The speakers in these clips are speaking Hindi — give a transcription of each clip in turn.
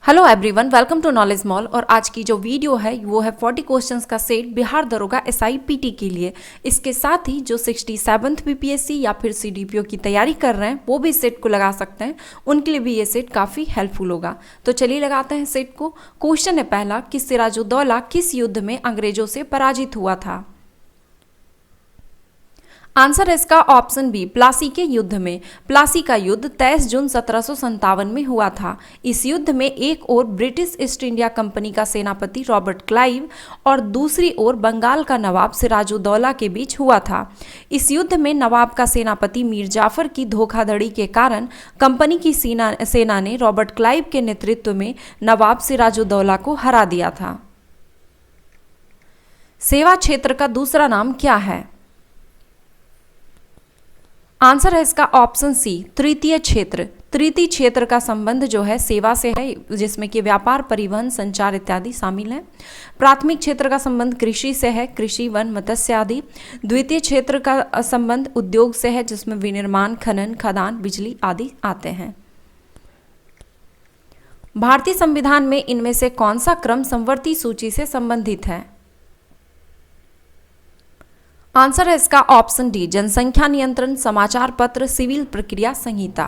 Hello everyone, welcome to knowledge mall. और आज की जो वीडियो है वो है 40 क्वेश्चंस का सेट बिहार दरोगा SIPT के लिए। इसके साथ ही जो 67th BPSC या फिर CDPO की तैयारी कर रहे हैं वो भी इस सेट को लगा सकते हैं, उनके लिए भी ये सेट काफ़ी हेल्पफुल होगा। तो चलिए लगाते हैं सेट को। क्वेश्चन है पहला कि सिराजुद्दौला किस युद्ध में अंग्रेजों से पराजित हुआ था। आंसर है इसका ऑप्शन बी, प्लासी के युद्ध में। प्लासी का युद्ध 23 जून 1757 में हुआ था। इस युद्ध में एक ओर ब्रिटिश ईस्ट इंडिया कंपनी का सेनापति रॉबर्ट क्लाइव और दूसरी ओर बंगाल का नवाब सिराजुद्दौला के बीच हुआ था। इस युद्ध में नवाब का सेनापति मीर जाफर की धोखाधड़ी के कारण कंपनी की सेना ने रॉबर्ट क्लाइव के नेतृत्व में नवाब सिराजुद्दौला को हरा दिया था। सेवा क्षेत्र का दूसरा नाम क्या है। आंसर है इसका ऑप्शन सी, तृतीय क्षेत्र। तृतीय क्षेत्र का संबंध जो है सेवा से है, जिसमें कि व्यापार, परिवहन, संचार इत्यादि शामिल हैं। प्राथमिक क्षेत्र का संबंध कृषि से है, कृषि, वन, मत्स्य आदि। द्वितीय क्षेत्र का संबंध उद्योग से है, जिसमें विनिर्माण, खनन, खदान, बिजली आदि आते हैं। भारतीय संविधान में इनमें से कौन सा क्रम समवर्ती सूची से संबंधित है। आंसर है इसका ऑप्शन डी, जनसंख्या नियंत्रण, समाचार पत्र, सिविल प्रक्रिया संहिता।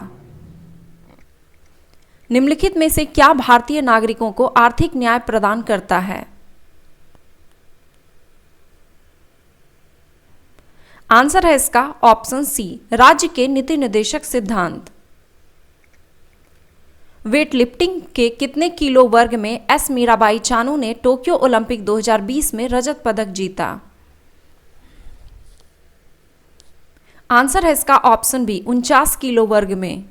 निम्नलिखित में से क्या भारतीय नागरिकों को आर्थिक न्याय प्रदान करता है। आंसर है इसका ऑप्शन सी, राज्य के नीति निर्देशक सिद्धांत। वेट लिफ्टिंग के कितने किलो वर्ग में एस मीराबाई चानू ने टोक्यो ओलंपिक 2020 में रजत पदक जीता। आंसर है इसका ऑप्शन बी, 49 किलो वर्ग में।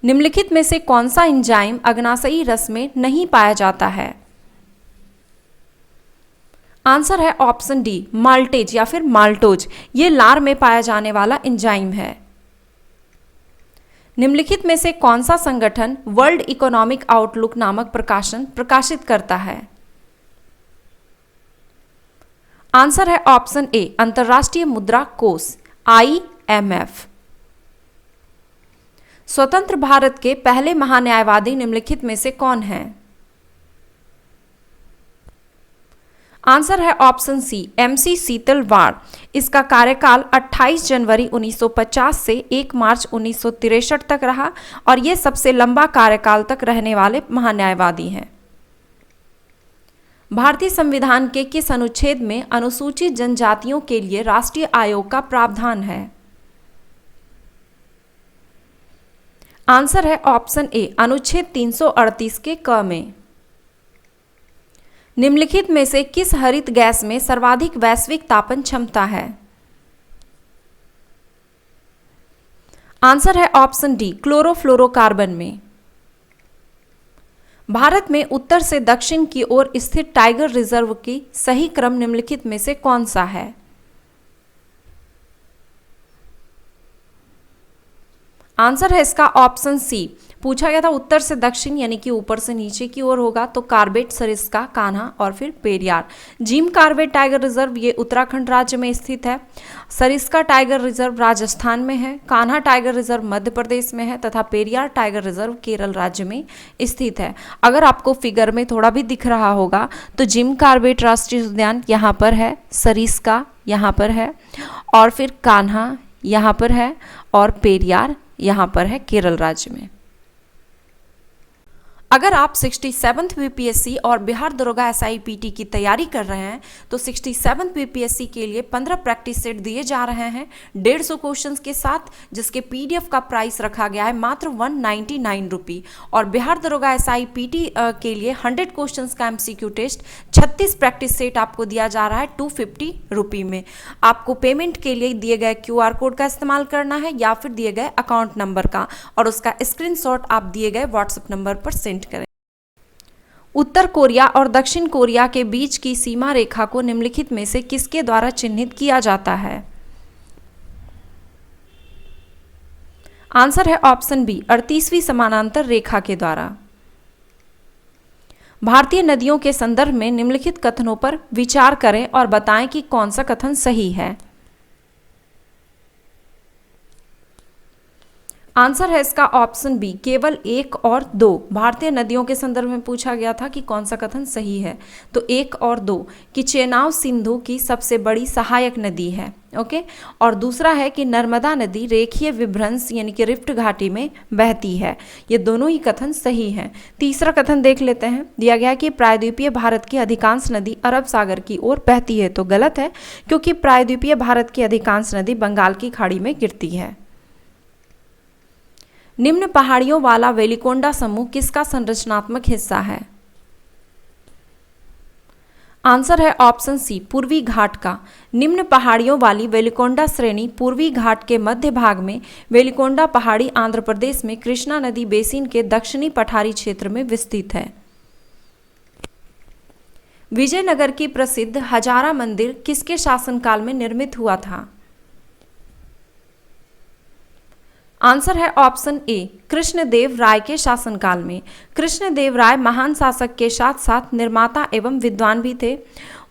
निम्नलिखित में से कौन सा एंजाइम अग्नाशयी रस में नहीं पाया जाता है। आंसर है ऑप्शन डी, माल्टेज या फिर माल्टोज। ये लार में पाया जाने वाला एंजाइम है। निम्नलिखित में से कौन सा संगठन वर्ल्ड इकोनॉमिक आउटलुक नामक प्रकाशन प्रकाशित करता है। आंसर है ऑप्शन ए, अंतर्राष्ट्रीय मुद्रा कोष IMF। स्वतंत्र भारत के पहले महान्यायवादी निम्नलिखित में से कौन है। आंसर है ऑप्शन सी, MC सीतलवाड़। इसका कार्यकाल 28 जनवरी 1950 से 1 मार्च 1963 तक रहा और ये सबसे लंबा कार्यकाल तक रहने वाले महान्यायवादी हैं। भारतीय संविधान के किस अनुच्छेद में अनुसूचित जनजातियों के लिए राष्ट्रीय आयोग का प्रावधान है। आंसर है ऑप्शन ए, अनुच्छेद 338 के क में। निम्नलिखित में से किस हरित गैस में सर्वाधिक वैश्विक तापन क्षमता है। आंसर है ऑप्शन डी, क्लोरोफ्लोरोकार्बन में। भारत में उत्तर से दक्षिण की ओर स्थित टाइगर रिजर्व की सही क्रम निम्नलिखित में से कौन सा है। आंसर है इसका ऑप्शन सी, पूछा गया था उत्तर से दक्षिण यानी कि ऊपर से नीचे की ओर होगा, तो कार्बेट, सरिस्का, कान्हा और फिर Periyar. Jim Corbett tiger reserve ये उत्तराखंड राज्य में स्थित है। सरिस्का टाइगर रिजर्व राजस्थान में है। कान्हा टाइगर रिजर्व मध्य प्रदेश में है तथा पेरियार टाइगर रिजर्व केरल राज्य में स्थित है। अगर आपको फिगर में थोड़ा भी दिख रहा होगा तो जिम कार्बेट राष्ट्रीय उद्यान यहाँ पर है, सरिस्का यहाँ पर है और फिर कान्हा यहाँ पर है और पेरियार यहाँ पर है केरल राज्य में। अगर आप 67th BPSC और बिहार दरोगा SIPT की तैयारी कर रहे हैं तो 67th BPSC के लिए 15 प्रैक्टिस सेट दिए जा रहे हैं 150 क्वेश्चंस के साथ, जिसके PDF का प्राइस रखा गया है मात्र 199 रुपये। और बिहार दरोगा SIPT के लिए 100 क्वेश्चंस का MCQ टेस्ट 36 प्रैक्टिस सेट आपको दिया जा रहा है 250 रुपये में। आपको पेमेंट के लिए दिए गए QR कोड का इस्तेमाल करना है या फिर दिए गए अकाउंट नंबर का, और उसका स्क्रीनशॉट आप दिए गए WhatsApp नंबर पर सेंड करें। उत्तर कोरिया और दक्षिण कोरिया के बीच की सीमा रेखा को निम्नलिखित में से किसके द्वारा चिन्हित किया जाता है। आंसर है ऑप्शन बी, 38वीं समानांतर रेखा के द्वारा। भारतीय नदियों के संदर्भ में निम्नलिखित कथनों पर विचार करें और बताएं कि कौन सा कथन सही है। आंसर है इसका ऑप्शन बी, केवल 1 और 2। भारतीय नदियों के संदर्भ में पूछा गया था कि कौन सा कथन सही है, तो 1 और 2 कि चेनाब सिंधु की सबसे बड़ी सहायक नदी है। ओके, और दूसरा है कि नर्मदा नदी रेखीय विभ्रंश यानी कि रिफ्ट घाटी में बहती है। ये दोनों ही कथन सही हैं। तीसरा कथन देख लेते हैं। दिया गया कि प्रायद्वीपीय भारत की अधिकांश नदी अरब सागर की ओर बहती है, तो गलत है, क्योंकि प्रायद्वीपीय भारत की अधिकांश नदी बंगाल की खाड़ी में गिरती है। निम्न पहाड़ियों वाला वेलिकोंडा समूह किसका संरचनात्मक हिस्सा है? आंसर है ऑप्शन सी, पूर्वी घाट का। निम्न पहाड़ियों वाली वेलिकोंडा श्रेणी पूर्वी घाट के मध्य भाग में वेलिकोंडा पहाड़ी आंध्र प्रदेश में कृष्णा नदी बेसिन के दक्षिणी पठारी क्षेत्र में विस्तृत है। विजयनगर की प्रसिद्ध हजारा मंदिर किसके शासनकाल में निर्मित हुआ था? आंसर है ऑप्शन ए, कृष्णदेव राय के शासनकाल में। कृष्णदेव राय महान शासक के साथ साथ निर्माता एवं विद्वान भी थे।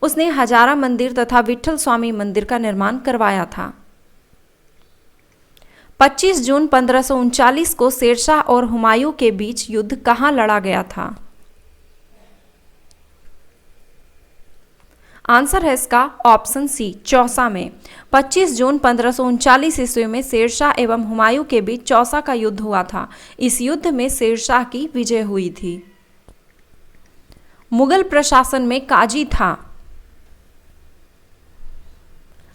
उसने हजारा मंदिर तथा विठल स्वामी मंदिर का निर्माण करवाया था। 25 जून 1539 को शेरशाह और हुमायूं के बीच युद्ध कहाँ लड़ा गया था? आंसर है इसका ऑप्शन सी, चौसा में। 25 जून 1539 ईस्वी में शेरशाह एवं हुमायूं के बीच चौसा का युद्ध हुआ था। इस युद्ध में शेरशाह की विजय हुई थी। मुगल प्रशासन में काजी था।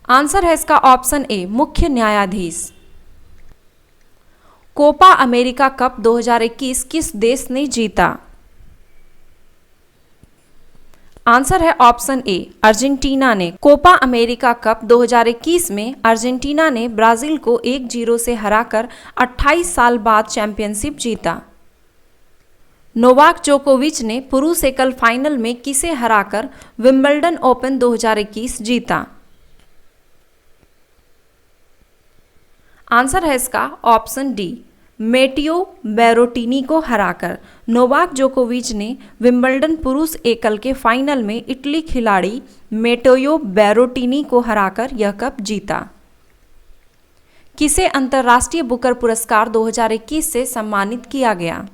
आंसर है इसका ऑप्शन ए, मुख्य न्यायाधीश। कोपा अमेरिका कप 2021 किस देश ने जीता? आंसर है ऑप्शन ए, अर्जेंटीना ने। कोपा अमेरिका कप 2021 में अर्जेंटीना ने ब्राजील को 1-0 से हराकर 28 साल बाद चैंपियनशिप जीता। नोवाक जोकोविच ने पुरुष एकल फाइनल में किसे हराकर विंबलडन ओपन 2021 जीता? आंसर है इसका ऑप्शन डी, मेटियो बैरोटिनी को हराकर। नोवाक जोकोविच ने विंबलडन पुरुष एकल के फाइनल में इटली खिलाड़ी मेटेयो बैरोटिनी को हराकर यह कप जीता। किसे अंतर्राष्ट्रीय बुकर पुरस्कार 2021 से सम्मानित किया गया?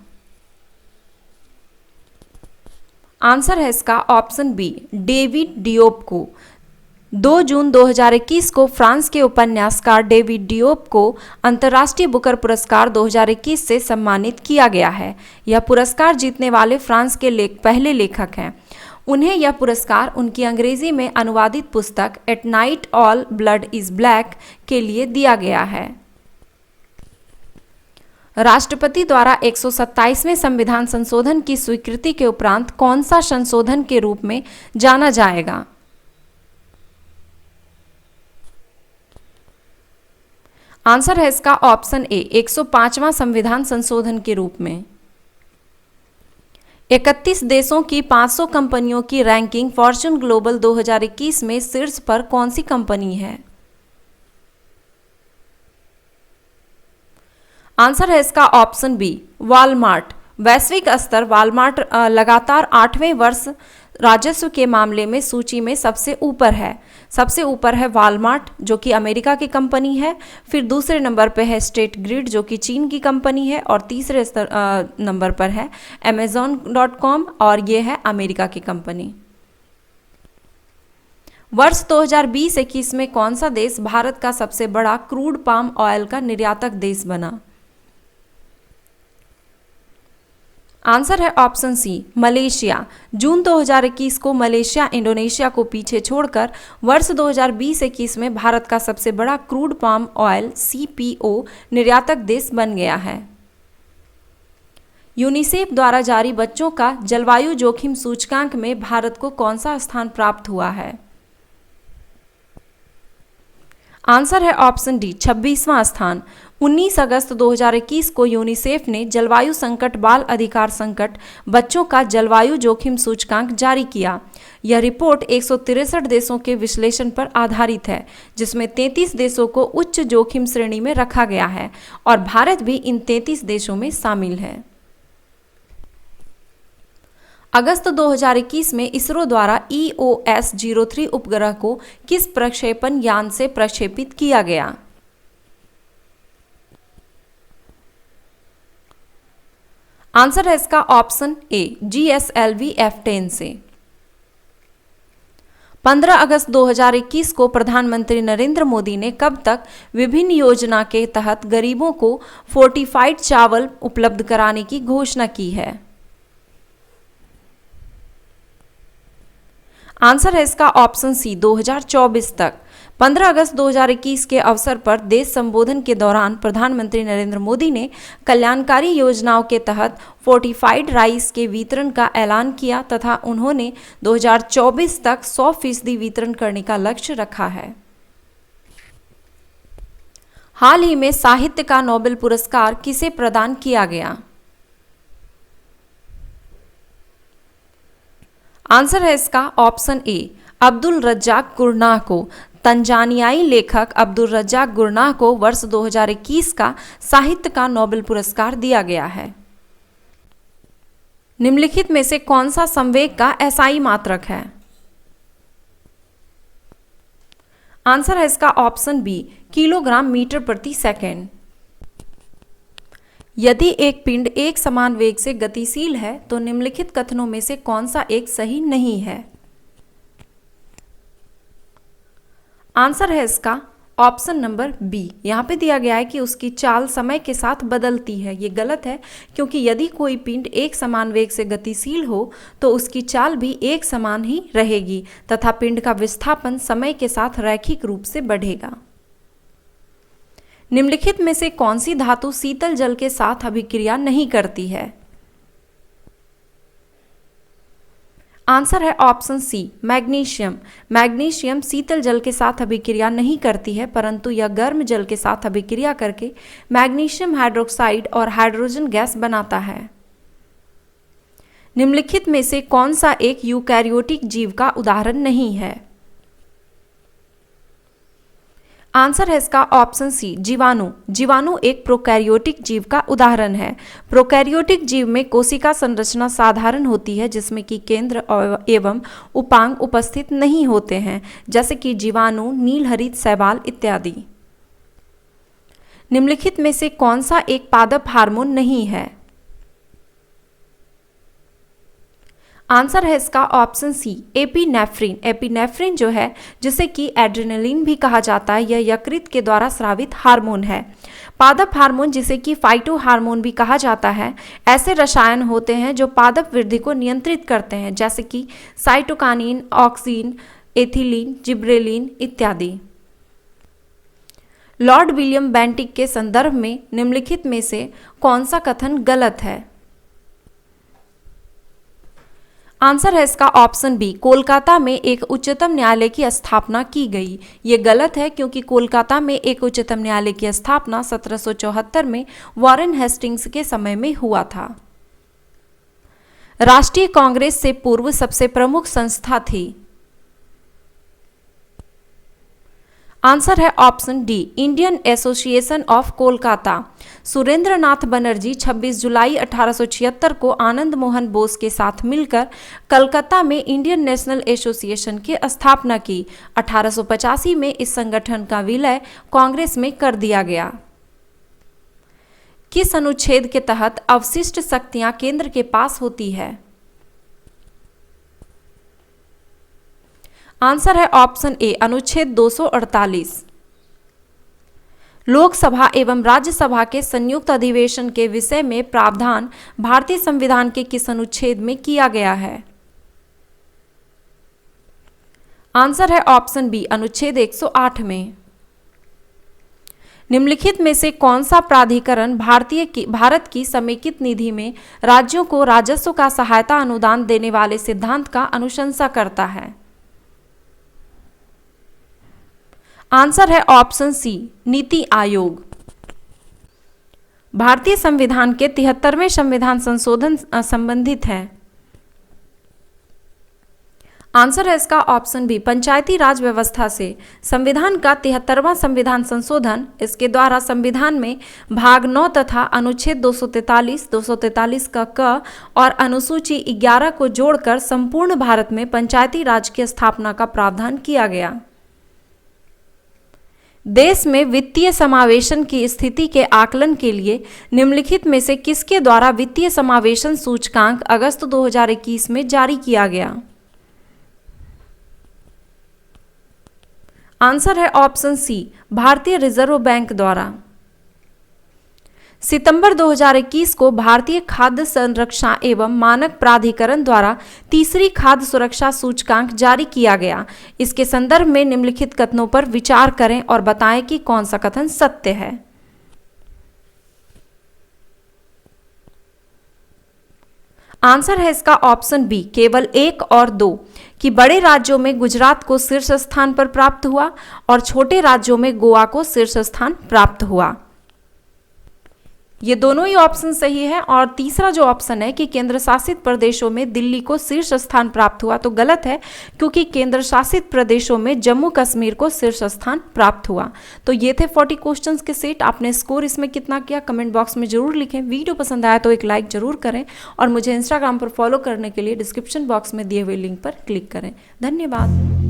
आंसर है इसका ऑप्शन बी, डेविड डियोप को। 2 जून 2021 को फ्रांस के उपन्यासकार डेविड डियोप को अंतर्राष्ट्रीय बुकर पुरस्कार 2021 से सम्मानित किया गया है। यह पुरस्कार जीतने वाले फ्रांस के पहले लेखक हैं। उन्हें यह पुरस्कार उनकी अंग्रेजी में अनुवादित पुस्तक at night all blood is black के लिए दिया गया है। राष्ट्रपति द्वारा 127वें संविधान संशोधन की स्वीकृति के उपरांत कौन सा संशोधन के रूप में जाना जाएगा? आंसर है इसका ऑप्शन ए, 105वां संविधान संशोधन के रूप में। 31 देशों की 500 कंपनियों की रैंकिंग फॉर्च्यून ग्लोबल 2021 में शीर्ष पर कौन सी कंपनी है? आंसर है इसका ऑप्शन बी, वॉलमार्ट। वैश्विक स्तर वॉलमार्ट लगातार 8वें वर्ष राजस्व के मामले में सूची में सबसे ऊपर है। सबसे ऊपर है वॉलमार्ट जो कि अमेरिका की कंपनी है। फिर दूसरे नंबर पे है स्टेट ग्रिड जो कि चीन की कंपनी है, और तीसरे नंबर पर है Amazon.com और ये है अमेरिका की कंपनी। वर्ष 2020-21 में कौन सा देश भारत का सबसे बड़ा क्रूड पाम ऑयल का निर्यातक देश बना? आंसर है ऑप्शन सी, मलेशिया। जून 2021 को मलेशिया इंडोनेशिया को पीछे छोड़कर वर्ष 2020-21 में भारत का सबसे बड़ा क्रूड पाम ऑयल CPO निर्यातक देश बन गया है। यूनिसेफ द्वारा जारी बच्चों का जलवायु जोखिम सूचकांक में भारत को कौन सा स्थान प्राप्त हुआ है? आंसर है ऑप्शन डी, 26वां स्थान। 19 अगस्त 2021 को यूनिसेफ ने जलवायु संकट, बाल अधिकार संकट, बच्चों का जलवायु जोखिम सूचकांक जारी किया। यह रिपोर्ट 163 देशों के विश्लेषण पर आधारित है, जिसमें 33 देशों को उच्च जोखिम श्रेणी में रखा गया है और भारत भी इन 33 देशों में शामिल है। अगस्त 2021 में इसरो द्वारा EOS-03 उपग्रह को किस प्रक्षेपण यान से प्रक्षेपित किया गया? आंसर है इसका ऑप्शन ए GSLV F10 से। 15 अगस्त 2021 को प्रधानमंत्री नरेंद्र मोदी ने कब तक विभिन्न योजना के तहत गरीबों को फोर्टिफाइड चावल उपलब्ध कराने की घोषणा की है? आंसर है इसका ऑप्शन सी 2024 तक। 15 अगस्त 2021 के अवसर पर देश संबोधन के दौरान प्रधानमंत्री नरेंद्र मोदी ने कल्याणकारी योजनाओं के तहत फोर्टिफाइड राइस के वितरण का ऐलान किया तथा उन्होंने 2024 तक 100% वितरण करने का लक्ष्य रखा है। हाल ही में साहित्य का नोबेल पुरस्कार किसे प्रदान किया गया? आंसर है इसका option A Abdul Razzaq Gurnah को। तंजानियाई लेखक अब्दुल रज्जाक गुरनाह को वर्ष 2021 का साहित्य का नोबेल पुरस्कार दिया गया है। निम्नलिखित में से कौन सा संवेग का एसआई मात्रक है? आंसर है इसका ऑप्शन बी किलोग्राम मीटर प्रति सेकंड। यदि एक पिंड एक समान वेग से गतिशील है तो निम्नलिखित कथनों में से कौन सा एक सही नहीं है? आंसर है इसका ऑप्शन नंबर बी। यहाँ पे दिया गया है कि उसकी चाल समय के साथ बदलती है। ये गलत है, क्योंकि यदि कोई पिंड एक समान वेग से गतिशील हो तो उसकी चाल भी एक समान ही रहेगी तथा पिंड का विस्थापन समय के साथ रैखिक रूप से बढ़ेगा। निम्नलिखित में से कौन सी धातु शीतल जल के साथ अभिक्रिया नहीं करती है? आंसर है ऑप्शन सी मैग्नीशियम। मैग्नीशियम शीतल जल के साथ अभिक्रिया नहीं करती है, परंतु यह गर्म जल के साथ अभिक्रिया करके मैग्नीशियम हाइड्रोक्साइड और हाइड्रोजन गैस बनाता है। निम्नलिखित में से कौन सा एक यूकैरियोटिक जीव का उदाहरण नहीं है? आंसर है इसका ऑप्शन सी जीवाणु। जीवाणु एक प्रोकैरियोटिक जीव का उदाहरण है। प्रोकैरियोटिक जीव में कोशिका संरचना साधारण होती है जिसमें कि केंद्र एवं उपांग उपस्थित नहीं होते हैं, जैसे कि जीवाणु, नीलहरित शैवाल इत्यादि। निम्नलिखित में से कौन सा एक पादप हार्मोन नहीं है? आंसर है इसका ऑप्शन सी एपिनेफ्रिन। एपिनेफ्रिन जो है, जिसे कि एड्रेनलिन भी कहा जाता है, यह यकृत के द्वारा स्रावित हार्मोन है। पादप हार्मोन, जिसे कि फाइटो हार्मोन भी कहा जाता है, ऐसे रसायन होते हैं जो पादप वृद्धि को नियंत्रित करते हैं, जैसे कि साइटोकानिन, ऑक्सिन, एथिलीन, जिब्रेलिन इत्यादि। लॉर्ड विलियम बेंटिक के संदर्भ में निम्नलिखित में से कौन सा कथन गलत है? आंसर है इसका ऑप्शन बी कोलकाता में एक उच्चतम न्यायालय की स्थापना की गई। ये गलत है, क्योंकि कोलकाता में एक उच्चतम न्यायालय की स्थापना 1774 में वॉरेन हेस्टिंग्स के समय में हुआ था। राष्ट्रीय कांग्रेस से पूर्व सबसे प्रमुख संस्था थी। आंसर है option D Indian association of Kolkata. Surendra Nath Banerjee 26 जुलाई 1876 को आनंद मोहन बोस के साथ मिलकर कलकत्ता में इंडियन नेशनल एसोसिएशन की स्थापना की। 1885 में इस संगठन का विलय कांग्रेस में कर दिया गया। किस अनुच्छेद के तहत अवशिष्ट शक्तियां केंद्र के पास होती है? आंसर है ऑप्शन ए अनुच्छेद 248। लोकसभा एवं राज्यसभा के संयुक्त अधिवेशन के विषय में प्रावधान भारतीय संविधान के किस अनुच्छेद में किया गया है? आंसर है ऑप्शन बी अनुच्छेद 108 में। निम्नलिखित में से कौन सा प्राधिकरण भारत की समेकित निधि में राज्यों को राजस्व का सहायता अनुदान देने वाले सिद्धांत का अनुशंसा करता है? आंसर है ऑप्शन सी नीति आयोग। भारतीय संविधान के 73वें संविधान संशोधन संबंधित है। आंसर है इसका ऑप्शन बी पंचायती राज व्यवस्था से। संविधान का 73वां संविधान संशोधन, इसके द्वारा संविधान में भाग 9 तथा अनुच्छेद 243, 243 का क और अनुसूची 11 को जोड़कर संपूर्ण भारत में पंचायती राज की स्थापना का प्रावधान किया गया। देश में वित्तीय समावेशन की स्थिति के आकलन के लिए निम्नलिखित में से किसके द्वारा वित्तीय समावेशन सूचकांक अगस्त 2021 में जारी किया गया? आंसर है ऑप्शन सी, भारतीय रिजर्व बैंक द्वारा। सितंबर 2021 को भारतीय खाद्य संरक्षा एवं मानक प्राधिकरण द्वारा तीसरी खाद्य सुरक्षा सूचकांक जारी किया गया। इसके संदर्भ में निम्नलिखित कथनों पर विचार करें और बताएं कि कौन सा कथन सत्य है। आंसर है इसका ऑप्शन बी, केवल 1 और 2 कि बड़े राज्यों में गुजरात को शीर्ष स्थान पर प्राप्त हुआ और छोटे राज्यों में गोवा को शीर्ष स्थान प्राप्त हुआ। ये दोनों ही ऑप्शन सही है। और तीसरा जो ऑप्शन है कि केंद्र शासित प्रदेशों में दिल्ली को शीर्ष स्थान प्राप्त हुआ, तो गलत है, क्योंकि केंद्र शासित प्रदेशों में जम्मू कश्मीर को शीर्ष स्थान प्राप्त हुआ। तो ये थे 40 क्वेश्चंस के सेट। आपने स्कोर इसमें कितना किया कमेंट बॉक्स में जरूर लिखें। वीडियो पसंद आया तो एक लाइक जरूर करें और मुझे इंस्टाग्राम पर फॉलो करने के लिए डिस्क्रिप्शन बॉक्स में दिए हुए लिंक पर क्लिक करें। धन्यवाद।